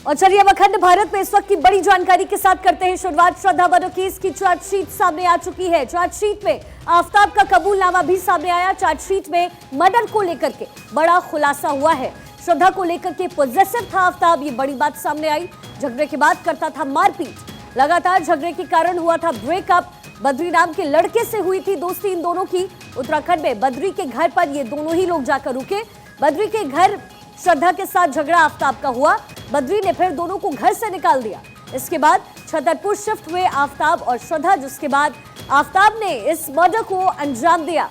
और चलिए अब अखंड भारत में इस वक्त की बड़ी जानकारी के साथ करते हैं शुरुआत। श्रद्धा मर्डर केस की चार्जशीट सामने आ चुकी है। चार्जशीट में आफताब का कबूलनामा भी सामने आया। चार्जशीट में मर्डर को लेकर के बड़ा खुलासा हुआ है। श्रद्धा को लेकर के पॉजिटिव था आफताब, ये बड़ी बात सामने आई। झगड़े के बाद करता था मारपीट, लगातार झगड़े के कारण हुआ था ब्रेकअप। बद्री नाम के लड़के से हुई थी दोस्ती इन दोनों की। उत्तराखंड में बद्री के घर पर ये दोनों ही लोग जाकर रुके। बद्री के घर श्रद्धा के साथ झगड़ा आफताब का हुआ। बद्री ने फिर दोनों को घर से निकाल दिया। इसके बाद छतरपुर शिफ्ट हुए आफताब और श्रद्धा, जिसके बाद आफताब ने इस मर्डर को अंजाम दिया।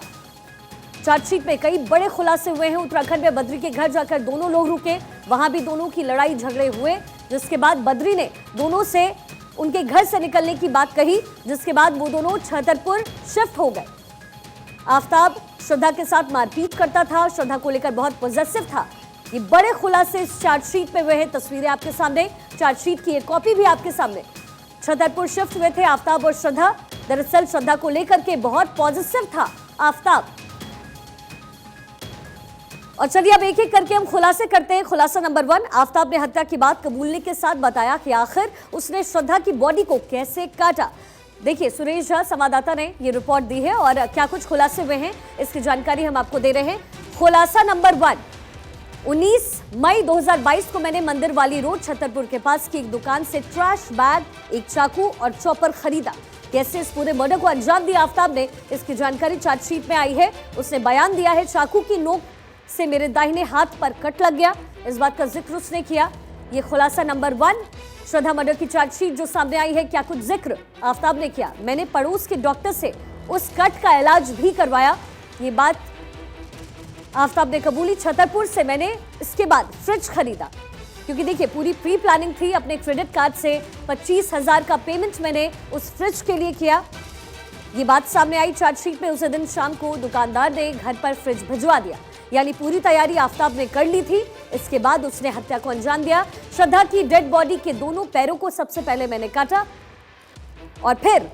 चार्जशीट में कई बड़े खुलासे हुए हैं। उत्तराखंड में बद्री के घर जाकर दोनों लोग रुके, वहां भी दोनों की लड़ाई झगड़े हुए, जिसके बाद बद्री ने दोनों से उनके घर से निकलने की बात कही, जिसके बाद वो दोनों छतरपुर शिफ्ट हो गए। आफताब श्रद्धा के साथ मारपीट करता था, श्रद्धा को लेकर बहुत पॉजिटिव था। ये बड़े खुलासे इस चार्जशीट में हुए हैं। तस्वीरें आपके सामने, चार्जशीट की एक कॉपी भी आपके सामने। छतरपुर शिफ्ट हुए थे आफताब और श्रद्धा। दरअसल श्रद्धा को लेकर के बहुत पॉजिटिव था आफताब। और चलिए अब एक एक करके हम खुलासे करते हैं। खुलासा नंबर 1, आफताब ने हत्या की बात कबूलने के साथ बताया कि आखिर उसने श्रद्धा की बॉडी को कैसे काटा। देखिए, सुरेश झा संवाददाता ने ये रिपोर्ट दी है और क्या कुछ खुलासे हुए हैं इसकी जानकारी हम आपको दे रहे हैं। खुलासा नंबर 1, 19 मई 2022 को मैंने मंदिर वाली रोड छतरपुर के पास की एक दुकान से ट्रैश बैग, एक चाकू और चॉपर खरीदा। कैसे इस पूरे मर्डर को अंजाम दिया आफताब ने, इसकी जानकारी चार्जशीट में आई है। उसने बयान दिया है, चाकू की नोक से मेरे दाहिने हाथ पर कट लग गया, इस बात का जिक्र उसने किया। ये खुलासा नंबर 1, श्रद्धा मर्डर की चार्जशीट जो सामने आई है, क्या कुछ जिक्र आफताब ने किया। मैंने पड़ोस के डॉक्टर से उस कट का इलाज भी करवाया, ये बात आफताब ने कबूली। छतरपुर से मैंने इसके बाद फ्रिज खरीदा, क्योंकि देखिए पूरी प्री प्लानिंग थी। अपने क्रेडिट कार्ड से 25,000 का पेमेंट मैंने उस फ्रिज के लिए किया, ये बात सामने आई चार्जशीट में। उसी दिन शाम को दुकानदार ने घर पर फ्रिज भिजवा दिया, यानी पूरी तैयारी आफताब ने कर ली थी। इसके बाद उसने हत्या को अंजाम दिया। श्रद्धा की डेड बॉडी के दोनों पैरों को सबसे पहले मैंने काटा और फिर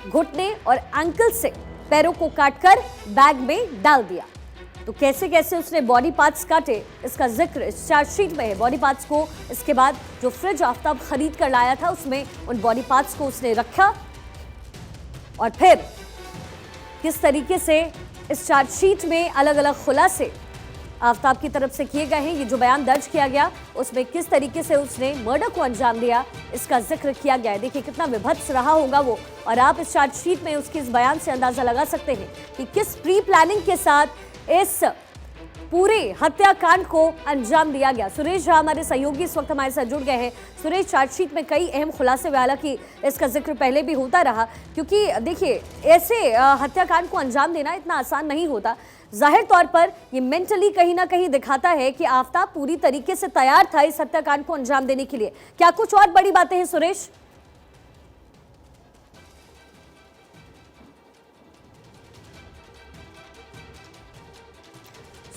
घुटने और एंकल से पैरों को काटकर बैग में डाल दिया। तो कैसे कैसे उसने बॉडी पार्ट्स काटे, इसका जिक्र इस चार्जशीट में है। बॉडी पार्ट्स को इसके बाद जो फ्रिज आफताब खरीद कर लाया था उसमें उन बॉडी पार्ट्स को उसने रखा और फिर किस तरीके से इस चार्जशीट में अलग अलग खुलासे आफताब की तरफ से किए गए हैं। ये जो बयान दर्ज किया गया उसमें किस तरीके से उसने मर्डर को अंजाम दिया, इसका जिक्र किया गया है। देखिए कितना विभत्स रहा होगा वो, और आप इस चार्जशीट में उसके इस बयान से अंदाजा लगा सकते हैं कि किस प्री प्लानिंग के साथ इस पूरे हत्याकांड को अंजाम दिया गया। सुरेश झा हमारे सहयोगी इस वक्त हमारे साथ जुड़ गए हैं। सुरेश, चार्जशीट में कई अहम खुलासे हुए, हालांकि इसका जिक्र पहले भी होता रहा, क्योंकि देखिए ऐसे हत्याकांड को अंजाम देना इतना आसान नहीं होता। जाहिर तौर पर ये मेंटली कहीं ना कहीं दिखाता है कि आफताब पूरी तरीके से तैयार था इस हत्याकांड को अंजाम देने के लिए। क्या कुछ और बड़ी बातें हैं सुरेश?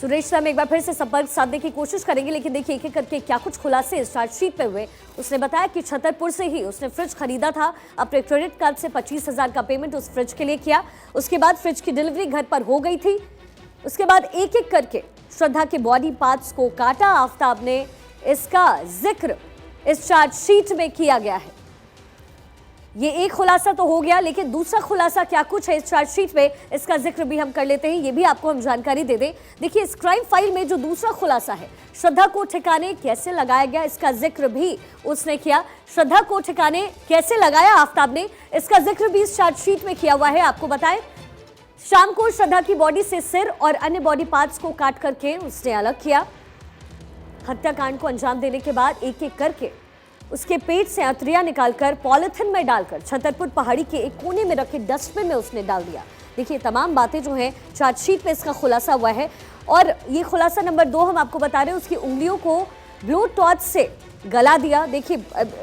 सुरेश से हम एक बार फिर से संपर्क साधने की कोशिश करेंगे, लेकिन देखिए एक एक करके क्या कुछ खुलासे इस चार्जशीट पे हुए। उसने बताया कि छतरपुर से ही उसने फ्रिज खरीदा था, अपने क्रेडिट कार्ड से 25,000 का पेमेंट उस फ्रिज के लिए किया। उसके बाद फ्रिज की डिलीवरी घर पर हो गई थी। उसके बाद एक एक करके श्रद्धा के बॉडी पार्ट्स को काटा आफताब ने, इसका जिक्र इस चार्जशीट में किया गया है। ये एक खुलासा तो हो गया, लेकिन दूसरा खुलासा क्या कुछ है इस चार्जशीट में, इसका जिक्र भी हम कर लेते हैं, ये भी आपको हम जानकारी दे दें। देखिए इस क्राइम फाइल में जो दूसरा खुलासा है, श्रद्धा को ठिकाने कैसे लगाया गया, इसका जिक्र भी उसने किया। श्रद्धा को ठिकाने कैसे लगाया आफताब ने, इसका जिक्र भी इस चार्जशीट में किया हुआ है। आपको बताएं, शाम को श्रद्धा की बॉडी से सिर और अन्य बॉडी पार्ट्स को काट करके उसने अलग किया। हत्याकांड को अंजाम देने के बाद एक एक करके उसके पेट से आंतरियां निकालकर पॉलिथिन में डालकर छतरपुर पहाड़ी के एक कोने में रखे डस्टबिन में उसने डाल दिया। देखिए तमाम बातें जो हैं चार्जशीट पे इसका खुलासा हुआ है। और ये खुलासा नंबर 2 हम आपको बता रहे हैं, उसकी उंगलियों को ब्लू टॉर्च से गला दिया। देखिए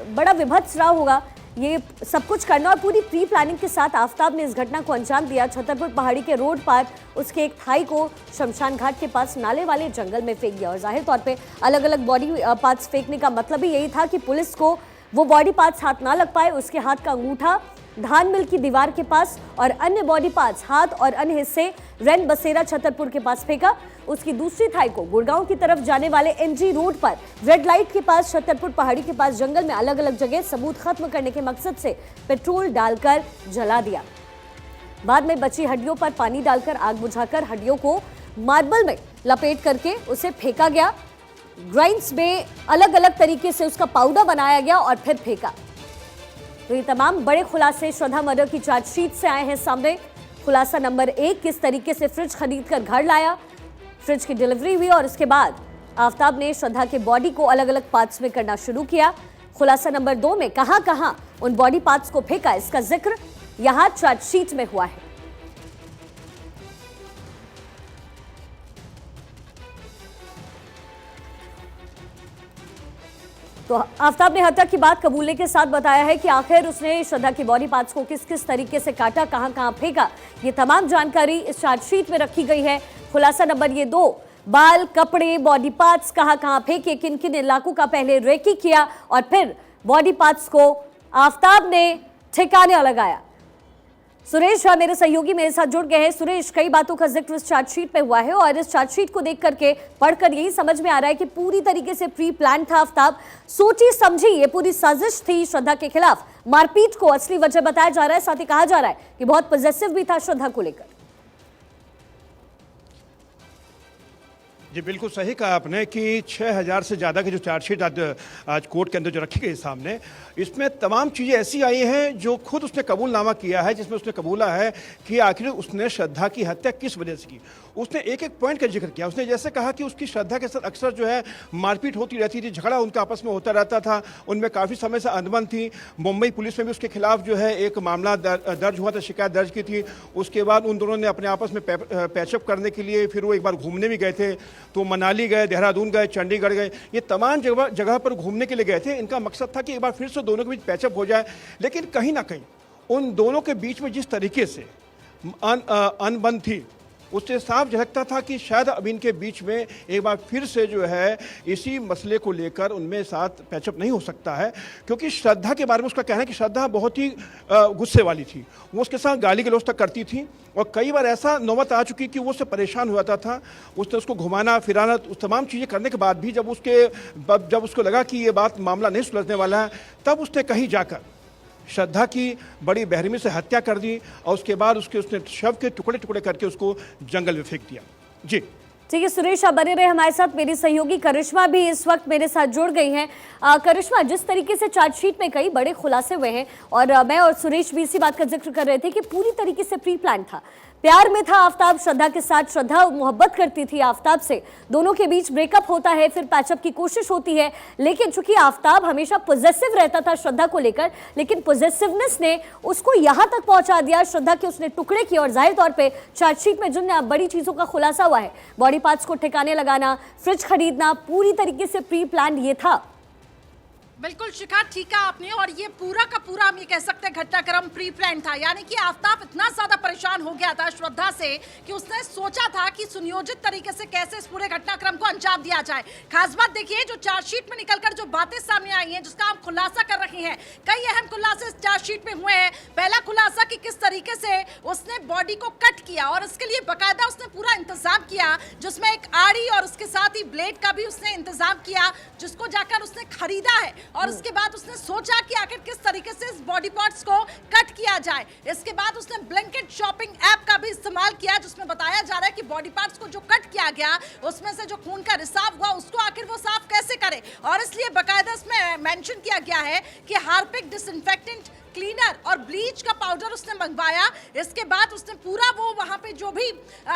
बड़ा विभत्स रहा होगा ये सब कुछ करना, और पूरी प्री प्लानिंग के साथ आफताब ने इस घटना को अंजाम दिया। छतरपुर पहाड़ी के रोड पर उसके एक थाई को शमशान घाट के पास नाले वाले जंगल में फेंक दिया। और जाहिर तौर पे अलग अलग बॉडी पार्ट्स फेंकने का मतलब ही यही था कि पुलिस को वो बॉडी पार्ट्स हाथ ना लग पाए। उसके हाथ का अंगूठा धान मिल की दीवार के पास और अन्य बॉडी पार्ट्स हाथ और अन्य हिस्से रैन बसेरा छतरपुर के पास फेंका। उसकी दूसरी थाई को गुड़गांव की तरफ जाने वाले एनजी रोड पर रेड लाइट के पास छतरपुर पहाड़ी के पास जंगल में अलग अलग जगह सबूत खत्म करने के मकसद से पेट्रोल डालकर जला दिया। बाद में बची हड्डियों पर पानी डालकर आग बुझाकर हड्डियों को मार्बल में लपेट करके उसे फेंका गया। ग्राइंड्स में अलग अलग तरीके से उसका पाउडर बनाया गया और फिर फेंका। तो ये तमाम बड़े खुलासे श्रद्धा मर्डर की चार्जशीट से आए हैं सामने। खुलासा नंबर 1, किस तरीके से फ्रिज खरीदकर घर लाया, फ्रिज की डिलीवरी हुई और उसके बाद आफ्ताब ने श्रद्धा के बॉडी को अलग अलग पार्ट्स में करना शुरू किया। खुलासा नंबर 2 में कहां कहां उन बॉडी पार्ट्स को फेंका, इसका जिक्र यहां चार्जशीट में हुआ है। तो आफ्ताब ने हत्या की बात कबूलने के साथ बताया है कि आखिर उसने श्रद्धा की बॉडी पार्ट्स को किस किस तरीके से काटा, कहां कहां फेंका, ये तमाम जानकारी इस चार्जशीट में रखी गई है। खुलासा नंबर 2, बाल, कपड़े, बॉडी पार्ट्स कहां कहां फेंके, किन किन इलाकों का पहले रेकी किया और फिर बॉडी पार्ट्स को आफ्ताब ने ठिकाने लगाया। सुरेश मेरे सहयोगी मेरे साथ जुड़ गए हैं। सुरेश, कई बातों का जिक्र इस चार्जशीट में हुआ है और इस चार्जशीट को देख करके पढ़कर यही समझ में आ रहा है कि पूरी तरीके से प्री प्लान था आफ्ताब, सोची समझी ये पूरी साजिश थी श्रद्धा के खिलाफ। मारपीट को असली वजह बताया जा रहा है, साथ ही कहा जा रहा है कि बहुत पॉजिटिव भी था श्रद्धा को लेकर। जी बिल्कुल सही कहा आपने कि 6000 से ज़्यादा की जो चार्जशीट आज कोर्ट के अंदर जो रखी गई सामने, इसमें तमाम चीज़ें ऐसी आई हैं जो खुद उसने कबूलनामा किया है, जिसमें उसने कबूला है कि आखिर उसने श्रद्धा की हत्या किस वजह से की। उसने एक एक पॉइंट का जिक्र किया। उसने जैसे कहा कि उसकी श्रद्धा के साथ अक्सर जो है मारपीट होती रहती थी, झगड़ा उनका आपस में होता रहता था, उनमें काफ़ी समय से अनबन थी। मुंबई पुलिस में भी उसके खिलाफ जो है एक मामला दर्ज हुआ था, शिकायत दर्ज की थी। उसके बाद उन दोनों ने अपने आपस में पैचअप करने के लिए फिर वो एक बार घूमने भी गए थे, तो मनाली गए, देहरादून गए, चंडीगढ़ गए, ये तमाम जगह पर घूमने के लिए गए थे। इनका मकसद था कि एक बार फिर से दोनों के बीच पैचअप हो जाए। लेकिन कहीं ना कहीं उन दोनों के बीच में जिस तरीके से अनबन थी, उससे साफ झलकता था कि शायद अब इनके बीच में एक बार फिर से जो है इसी मसले को लेकर उनमें साथ पैचअप नहीं हो सकता है। क्योंकि श्रद्धा के बारे में उसका कहना है कि श्रद्धा बहुत ही गुस्से वाली थी, वो उसके साथ गाली गलौज तक करती थी और कई बार ऐसा नौबत आ चुकी कि वो उससे परेशान हो जाता था। उसने उसको घुमाना फिराना, उस तमाम चीज़ें करने के बाद भी जब उसको लगा कि ये बात मामला नहीं सुलझने वाला है, तब उसने कहीं जाकर श्रद्धा की बड़ी बेरहमी से हत्या कर दी और उसके बाद उसने शव के टुकड़े टुकड़े करके उसको जंगल में फेंक दिया। जी ठीक है सुरेश, आप बने रहे हमारे साथ। मेरी सहयोगी करिश्मा भी इस वक्त मेरे साथ जुड़ गई हैं। करिश्मा, जिस तरीके से चार्जशीट में कई बड़े खुलासे हुए हैं और मैं और सुरेश भी इसी बात का जिक्र कर रहे थे कि पूरी तरीके से प्री प्लान था, प्यार में था आफ्ताब श्रद्धा के साथ, श्रद्धा मोहब्बत करती थी आफ्ताब से, दोनों के बीच ब्रेकअप होता है, फिर पैचअप की कोशिश होती है। लेकिन चूंकि आफ्ताब हमेशा पॉजिटिव रहता था श्रद्धा को लेकर, लेकिन पॉजिटिवनेस ने उसको यहां तक पहुंचा दिया, श्रद्धा के उसने टुकड़े किए और जाहिर तौर पे चार्जशीट में जिन बड़ी चीजों का खुलासा हुआ है, बॉडी पार्ट्स को ठिकाने लगाना, फ्रिज खरीदना, पूरी तरीके से प्री प्लान ये था। बिल्कुल शिखा, ठीक है आपने, और ये पूरा का पूरा हम ये कह सकते हैं घटनाक्रम प्री प्लान था। यानी कि आफ्ताब इतना ज्यादा परेशान हो गया था श्रद्धा से कि उसने सोचा था कि सुनियोजित तरीके से कैसे इस पूरे घटनाक्रम को अंजाम दिया जाए। खास बात देखिए, जो चार्जशीट में निकलकर जो बातें सामने आई हैं, जिसका हम खुलासा कर रहे हैं, कई अहम खुलासे इस चार्जशीट में हुए हैं। पहला खुलासा कि किस तरीके से उसने बॉडी को कट किया और इसके लिए बाकायदा उसने पूरा इंतजाम किया, जिसमें एक आड़ी और उसके साथ ही ब्लेड का भी उसने इंतजाम किया, जिसको जाकर उसने खरीदा है। और उसके बाद उसने सोचा कि आखिर किस तरीके से इस बॉडी पार्ट्स को कट किया जाए। इसके बाद उसने ब्लैंकेट शॉपिंग ऐप का भी इस्तेमाल किया, जिसमें बताया जा रहा है कि बॉडी पार्ट्स को जो कट किया गया उसमें से जो खून का रिसाव हुआ उसको आखिर वो साफ कैसे करे। और इसलिए बाकायदा इसमें मेंशन किया गया है कि हार्पिक डिसइंफेक्टेंट क्लीनर और ब्लीच का पाउडर उसने मंगवाया। इसके बाद उसने पूरा वो वहाँ पे जो भी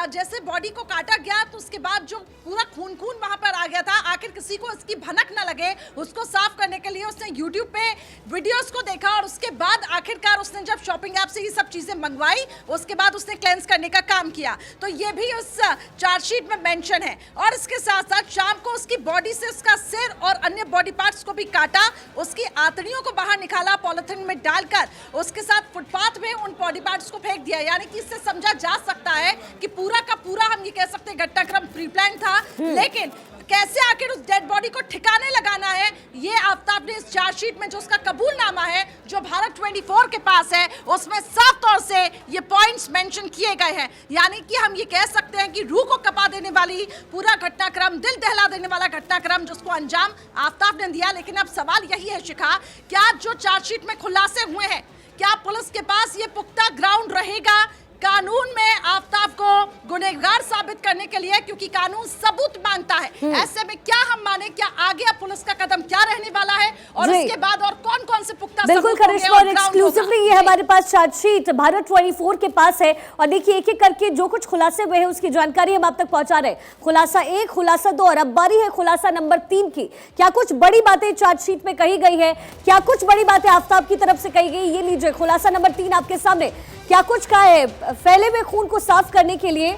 जैसे बॉडी को काटा गया तो उसके बाद जो पूरा खून वहाँ पर आ गया था, आखिर किसी को इसकी भनक न लगे उसको साफ करने के लिए उसने यूट्यूब पे वीडियोस को देखा और उसके बाद आखिरकार उसने जब शॉपिंग ऐप से ये सब चीजें मंगवाई, उसके बाद उसने क्लेंस करने का काम किया। तो ये भी उस चार्जशीट में मेंशन है। और इसके साथ साथ शाम को उसकी बॉडी से उसका सिर और अन्य बॉडी पार्ट्स को भी काटा, उसकी आंतड़ियों को बाहर निकाला, पॉलिथीन में डाल कर उसके साथ फुटपाथ में उन बॉडी पार्ट्स को फेंक दिया। यानी कि इससे समझा जा सकता है कि पूरा का पूरा हम ये कह सकते हैं घटनाक्रम प्री प्लान था। लेकिन कैसे आखिर उस डेड बॉडी को ठिकाने लगाना है, ये आफताब ने इस चार्जशीट में जो उसका कबूलनामा है जो भारत 24 के पास है उसमें साफ तौर से ये पॉइंट्स मेंशन किए गए हैं। यानी कि हम ये कह सकते हैं कि रूह को कपा देने वाली पूरा घटनाक्रम, दिल दहला देने वाला घटनाक्रम जिसको अंजाम आफताब ने दिया। लेकिन अब सवाल यही है शिखा, क्या जो चार्जशीट में खुलासे हुए हैं, क्या पुलिस के पास ये पुख्ता ग्राउंड रहेगा कानून में आफताब को गुनहगार साबित करने के लिए, क्योंकि कानून सबूत मांगता है। ऐसे में क्या हम माने, क्या आगे अब पुलिस का कदम क्या रहने वाला है और इसके बाद और कौन कौन से पुख्ता बिल्कुल करिश्मा, और एक्सक्लूसिवली ये हमारे पास चार्जशीट भारत 24 के पास है और देखिए एक एक करके जो कुछ खुलासे हुए हैं उसकी जानकारी हम आप तक पहुंचा रहे हैं। खुलासा 1, खुलासा 2 और अब बारी है खुलासा नंबर 3 की। क्या कुछ बड़ी बातें चार्जशीट में कही गई है, क्या कुछ बड़ी बातें आफताब की तरफ से कही गई, ये लीजिए खुलासा नंबर 3 आपके सामने। क्या कुछ कहा है, फैले हुए खून को साफ करने के लिए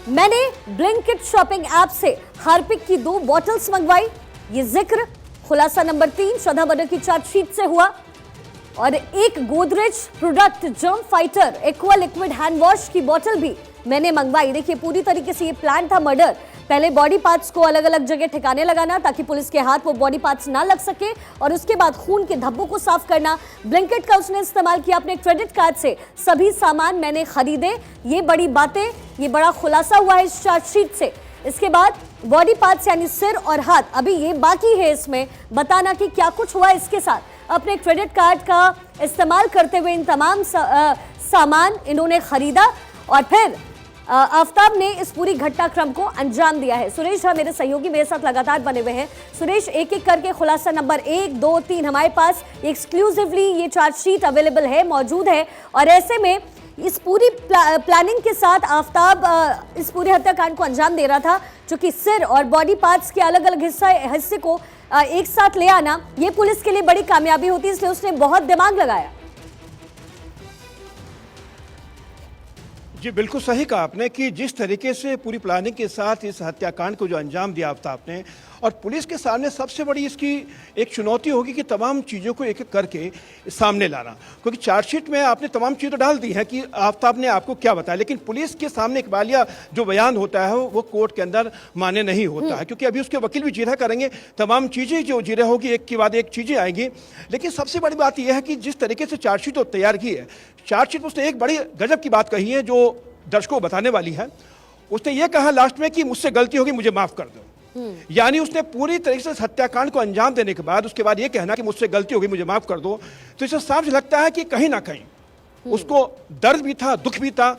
मैंने ब्लिंकिट शॉपिंग ऐप से हार्पिक की 2 बॉटल्स मंगवाई, ये जिक्र खुलासा नंबर 3 श्रद्धा बर्डर की चार्जशीट से हुआ। और एक Godrej product germ fighter aqua liquid hand wash की बोतल भी मैंने मंगवाई। देखिए पूरी तरीके से ये प्लान था मर्डर, पहले बॉडी पार्ट्स को अलग अलग जगह ठिकाने लगाना ताकि पुलिस के हाथ वो बॉडी पार्ट्स ना लग सके और उसके बाद खून के धब्बों को साफ करना। ब्लिंकिट का उसने इस्तेमाल किया अपने क्रेडिट कार्ड से, सभी सामान मैंने खरीदे। ये बड़ी बातें, ये बड़ा खुलासा हुआ है इस चार्जशीट से। इसके बाद बॉडी पार्ट्स यानी सिर और हाथ, अभी ये बाकी है इसमें बताना कि क्या कुछ हुआ इसके साथ। अपने क्रेडिट कार्ड का इस्तेमाल करते हुए इन तमाम सामान इन्होंने खरीदा और फिर आफताब ने इस पूरी घटनाक्रम को अंजाम दिया है। सुरेश झा मेरे सहयोगी मेरे साथ लगातार बने हुए हैं। सुरेश, एक एक करके खुलासा नंबर 1, 2, 3 हमारे पास एक्सक्लूसिवली ये चार्जशीट अवेलेबल है, मौजूद है और ऐसे में इस पूरी प्लानिंग के साथ आफताब इस पूरे हत्याकांड को अंजाम दे रहा था, जो कि सिर और बॉडी पार्ट्स के अलग अलग हिस्से को एक साथ ले आना ये पुलिस के लिए बड़ी कामयाबी होती है, इसलिए उसने बहुत दिमाग लगाया। जी बिल्कुल सही कहा आपने कि जिस तरीके से पूरी प्लानिंग के साथ इस हत्याकांड को जो अंजाम दिया आफताब ने, और पुलिस के सामने सबसे बड़ी इसकी एक चुनौती होगी कि तमाम चीज़ों को एक एक करके सामने लाना, क्योंकि चार्जशीट में आपने तमाम चीज़ें डाल दी हैं कि आफताब ने आपको क्या बताया, लेकिन पुलिस के सामने इकबालिया जो बयान होता है वो कोर्ट के अंदर मान्य नहीं होता है, क्योंकि अभी उसके वकील भी जिरह करेंगे, तमाम चीज़ें जो जिरह होगी एक के बाद एक चीज़ें आएंगी। लेकिन सबसे बड़ी बात यह है कि जिस तरीके से चार्जशीट तैयार की है, चार्जशीट में उसने एक बड़ी गजब की बात कही है जो दर्शकों को बताने वाली है। उसने ये कहा लास्ट में कि मुझसे गलती होगी, मुझे माफ कर दो। यानी उसने पूरी तरीके से हत्याकांड को अंजाम देने के बाद उसके बाद ये कहना कि मुझसे गलती होगी, मुझे माफ कर दो, तो इसे साफ लगता है कि कहीं ना कहीं उसको दर्द भी था, दुख भी था,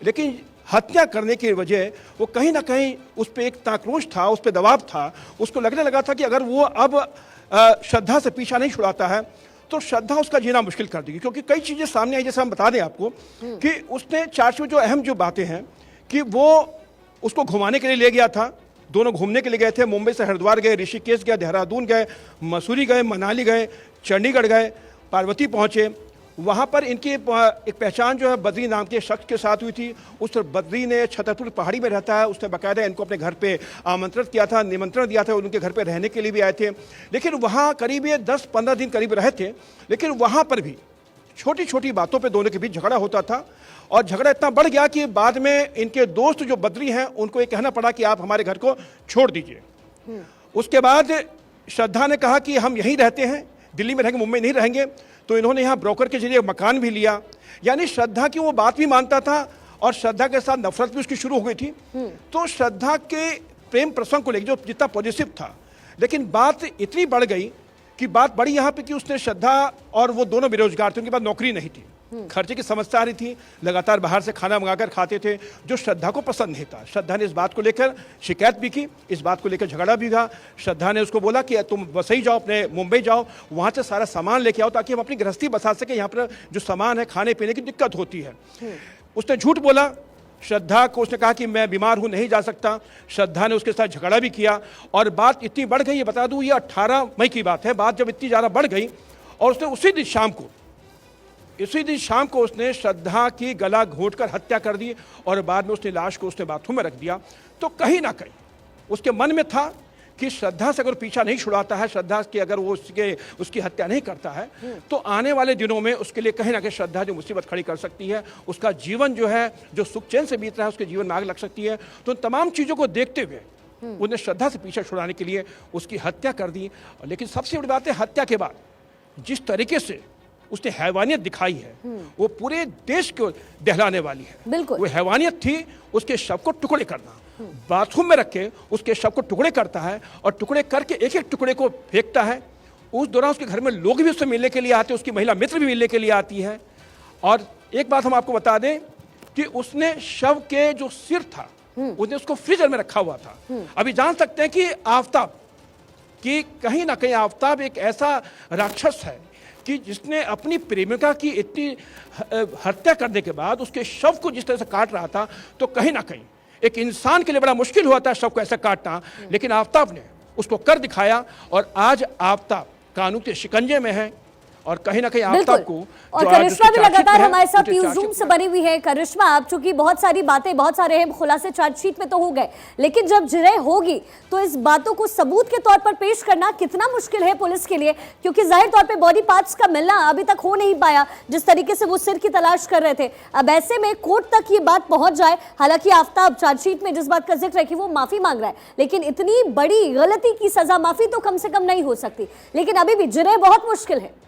लेकिन हत्या करने की वजह वो कहीं ना कहीं उस पर एक ताक्रोश था, उस पर दबाव था। उसको लगने लगा था कि अगर वो अब श्रद्धा से पीछा नहीं छुड़ाता है तो श्रद्धा उसका जीना मुश्किल कर देगी, क्योंकि कई चीज़ें सामने आई। जैसे हम बता दें आपको कि उसने चार्ज में जो अहम जो बातें हैं कि वो उसको घुमाने के लिए ले गया था, दोनों घूमने के लिए गए थे, मुंबई से हरिद्वार गए, ऋषिकेश गए, देहरादून गए, मसूरी गए, मनाली गए, चंडीगढ़ गए, पार्वती पहुँचे। वहाँ पर इनकी एक पहचान जो है बद्री नाम के शख्स के साथ हुई थी। उस बद्री ने छतरपुर पहाड़ी में रहता है, उसने बाकायदा इनको अपने घर पे आमंत्रित किया था, निमंत्रण दिया था, उनके घर पे रहने के लिए भी आए थे। लेकिन वहाँ करीब ये 10-15 दिन करीब रहे थे, लेकिन वहाँ पर भी छोटी छोटी बातों पे दोनों के बीच झगड़ा होता था और झगड़ा इतना बढ़ गया कि बाद में इनके दोस्त जो बद्री हैं उनको ये कहना पड़ा कि आप हमारे घर को छोड़ दीजिए। उसके बाद श्रद्धा ने कहा कि हम यहीं रहते हैं, दिल्ली में रहेंगे, मुंबई नहीं रहेंगे। तो इन्होंने यहाँ ब्रोकर के जरिए मकान भी लिया। यानी श्रद्धा की वो बात भी मानता था और श्रद्धा के साथ नफरत भी उसकी शुरू हो गई थी। तो श्रद्धा के प्रेम प्रसंग को लेकर जो जितना पॉजिटिव था, लेकिन बात इतनी बढ़ गई कि बात बड़ी यहाँ पे कि उसने श्रद्धा और वो दोनों बेरोजगार थे, उनके पास नौकरी नहीं थी, खर्चे की समस्या आ रही थी, लगातार बाहर से खाना मंगाकर खाते थे, जो श्रद्धा को पसंद नहीं था। श्रद्धा ने इस बात को लेकर शिकायत भी की, इस बात को लेकर झगड़ा भी हुआ। श्रद्धा ने उसको बोला कि तुम वसई जाओ, अपने मुंबई जाओ, वहाँ से सारा सामान लेके आओ ताकि हम अपनी गृहस्थी बसा सके, यहाँ पर जो सामान है खाने पीने की दिक्कत होती है। उसने झूठ बोला। श्रद्धा को उसने कहा कि मैं बीमार हूँ, नहीं जा सकता। श्रद्धा ने उसके साथ झगड़ा भी किया और बात इतनी बढ़ गई, ये बता दूँ ये 18 मई की बात है। बात जब इतनी ज़्यादा बढ़ गई और उसने उसी दिन शाम को उसने श्रद्धा की गला घोंटकर हत्या कर दी और बाद में उसने लाश को उसने बाथरूम में रख दिया। तो कहीं ना कहीं उसके मन में था कि श्रद्धा से अगर पीछा नहीं छुड़ाता है, श्रद्धा की अगर वो उसकी हत्या नहीं करता है तो आने वाले दिनों में उसके लिए कहीं ना कहीं श्रद्धा जो मुसीबत खड़ी कर सकती है, उसका जीवन जो है जो सुख चैन से बीत रहा है उसके जीवन में आग लग सकती है। तो तमाम चीज़ों को देखते हुए उसने श्रद्धा से पीछा छुड़ाने के लिए उसकी हत्या कर दी। लेकिन सबसे बड़ी बात है, हत्या के बाद जिस तरीके से उसने हैवानियत दिखाई है वो पूरे देश को दहलाने वाली है। बिल्कुल। वो हैवानियत थी उसके शव को टुकड़े करना, बाथरूम में रख के उसके शव को टुकड़े करता है और टुकड़े करके एक एक टुकड़े को फेंकता है। उस दौरान उसके घर में लोग भी उससे मिलने के लिए आते हैं, उसकी महिला मित्र भी मिलने के लिए आती है। और एक बात हम आपको बता दें कि उसने शव के जो सिर था उसने उसको फ्रीजर में रखा हुआ था। अभी जान सकते हैं कि आफताब कि कहीं ना कहीं आफताब एक ऐसा राक्षस है कि जिसने अपनी प्रेमिका की इतनी हत्या करने के बाद उसके शव को जिस तरह से काट रहा था, तो कहीं ना कहीं एक इंसान के लिए बड़ा मुश्किल हुआ था शव को ऐसा काटना। लेकिन आफताब ने उसको कर दिखाया और आज आफताब कानून के शिकंजे में है। और कहीं ना कहीं आफताब को और करिश्मा भी लगातार हमारे साथ न्यूज रूम से बनी हुई है। करिश्मा, आप चूंकि बहुत सारी बातें, बहुत सारे अहम खुलासे चार्जशीट में तो हो गए, लेकिन जब जिरह होगी तो इस बातों को सबूत के तौर पर पेश करना कितना मुश्किल है पुलिस के लिए, क्योंकि जाहिर तौर पे बॉडी पार्ट्स का मिलना अभी तक हो नहीं पाया जिस तरीके से वो सिर की तलाश कर रहे थे। अब ऐसे में कोर्ट तक ये बात पहुंच जाए, हालांकि आफताब चार्जशीट में जिस बात का जिक्र है कि वो माफी मांग रहा है, लेकिन इतनी बड़ी गलती की सजा माफी तो कम से कम नहीं हो सकती, लेकिन अभी भी जिरह बहुत मुश्किल है।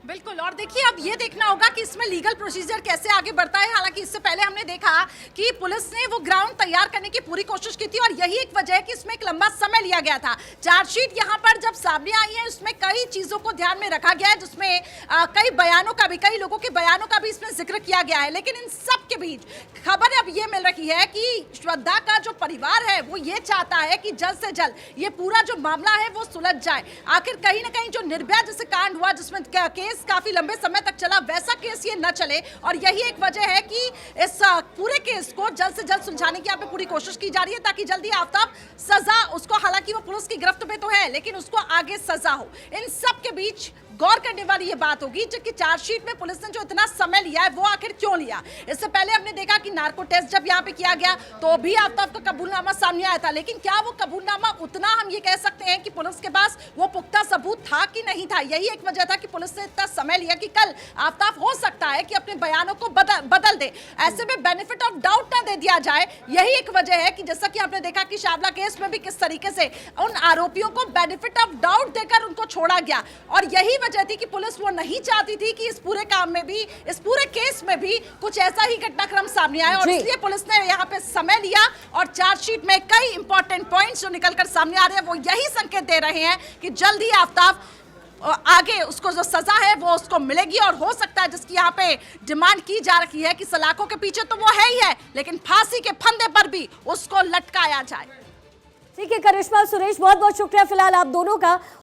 बिल्कुल। और देखिए, अब ये देखना होगा कि इसमें लीगल प्रोसीजर कैसे आगे बढ़ता है। हालांकि इससे पहले हमने देखा कि पुलिस ने वो ग्राउंड तैयार करने की पूरी कोशिश की थी और यही एक वजह है कि इसमें एक लंबा समय लिया गया था। चार्जशीट यहाँ पर जब सामने आई है उसमें कई चीजों को ध्यान में रखा गया है, जिसमें कई बयानों का भी, कई लोगों के बयानों का भी इसमें जिक्र किया गया है। लेकिन इन सब के बीच खबर अब ये मिल रही है कि श्रद्धा का जो परिवार है वो ये चाहता है कि जल्द से जल्द ये पूरा जो मामला है वो सुलझ जाए। आखिर कहीं ना कहीं जो निर्भया जैसे कांड हुआ जिसमें केस काफी लंबे समय तक चला, वैसा केस ये न चले, और यही एक वजह है कि इस पूरे केस को जल्द से जल्द सुलझाने की यहाँ पे पूरी कोशिश की जा रही है ताकि जल्दी आफताब सजा उसको, हालांकि वो पुलिस की गिरफ्त में तो है लेकिन उसको आगे सजा हो। इन सब के बीच गौर करने वाली ये बात होगी कि चार्जशीट में पुलिस ने जो इतना समय लिया है वो आखिर क्यों लिया। इससे पहले हमने देखा कि नार्को टेस्ट जब यहाँ पे किया गया तो भी आफताब का कबूलनामा सामने आया था, लेकिन क्या वो कबूलनामा उतना, हम ये कह सकते हैं कि पुलिस के पास वो पुख्ता सबूत था कि नहीं था। यही एक वजह था कि पुलिस ने इतना समय लिया कि कल आफताब हो सकता है कि अपने बयानों को बदल दे, ऐसे में बेनिफिट ऑफ डाउट ना दे दिया जाए। यही एक वजह है कि जैसा कि आपने देखा कि शाबला केस में भी किस तरीके से उन आरोपियों को बेनिफिट ऑफ डाउट देकर उनको छोड़ा गया, और यही वजह थी कि पुलिस वो नहीं चाहती थी कि इस पूरे काम में भी, इस पूरे केस में भी कुछ ऐसा ही घटनाक्रम सामने आया, और इसलिए पुलिस ने यहाँ पे समय लिया। और चार्जशीट में कई इंपॉर्टेंट पॉइंट्स जो निकलकर सामने आ रहे हैं वो यही संकेत दे रहे हैं कि जल्द ही आफताब आगे उसको जो सजा है वो उसको मिलेगी, और हो सकता है जिसकी यहाँ पे डिमांड की जा रही है कि सलाखों के पीछे तो वो है ही है, लेकिन फांसी के फंदे पर भी उसको लटकाया जाए। ठीक है करिश्मा, सुरेश, बहुत बहुत शुक्रिया फिलहाल आप दोनों का।